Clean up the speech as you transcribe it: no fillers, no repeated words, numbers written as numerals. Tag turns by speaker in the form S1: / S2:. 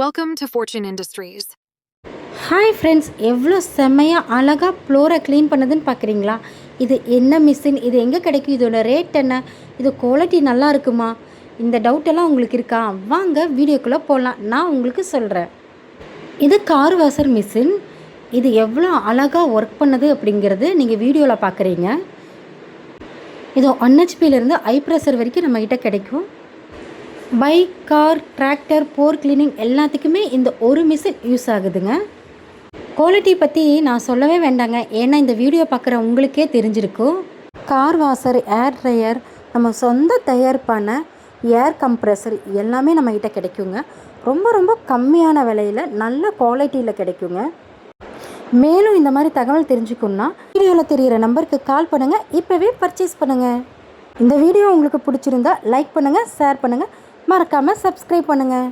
S1: Welcome to Fortune Industries.
S2: Hi friends, எவ்வளோ செம்மையாக அழகாக ஃப்ளோரை க்ளீன் பண்ணுதுன்னு பார்க்குறீங்களா? இது என்ன மிஷின், இது எங்கே கிடைக்கும், இதோட ரேட் என்ன, இது குவாலிட்டி நல்லா இருக்குமா, இந்த டவுட்டெல்லாம் உங்களுக்கு இருக்கா? வாங்க வீடியோக்குள்ளே போகலாம். நான் உங்களுக்கு சொல்கிறேன். இது கார் வாஷர் மிஷின். இது எவ்வளோ அழகாக ஒர்க் பண்ணுது அப்படிங்கிறது நீங்கள் வீடியோவில் பார்க்குறீங்க. இது 1 ஹெச்பியிலேருந்து ஹை ப்ரெஷர் வரைக்கும் நம்மக்கிட்ட கிடைக்கும். பைக், கார், டிராக்டர், போர் கிளீனிங் எல்லாத்துக்குமே இந்த ஒரு மிஷின் யூஸ் ஆகுதுங்க. குவாலிட்டி பற்றி நான் சொல்லவே வேண்டாங்க, ஏன்னா இந்த வீடியோ பார்க்குற உங்களுக்கே தெரிஞ்சிருக்கும். கார் வாஷர், ஏர் ட்ரையர், நம்ம சொந்த தயாரிப்பான ஏர் கம்ப்ரெசர் எல்லாமே நம்மக்கிட்ட கிடைக்குங்க. ரொம்ப ரொம்ப கம்மியான விலையில் நல்ல குவாலிட்டியில் கிடைக்குங்க. மேலும் இந்த மாதிரி தகவல் தெரிஞ்சுக்கணுன்னா வீடியோவில் தெரிகிற நம்பருக்கு கால் பண்ணுங்கள். இப்போவே பர்ச்சேஸ் பண்ணுங்கள். இந்த வீடியோ உங்களுக்கு பிடிச்சிருந்தா லைக் பண்ணுங்கள், ஷேர் பண்ணுங்கள், மறக்காமல் சப்ஸ்கிரைப் பண்ணுங்கள்.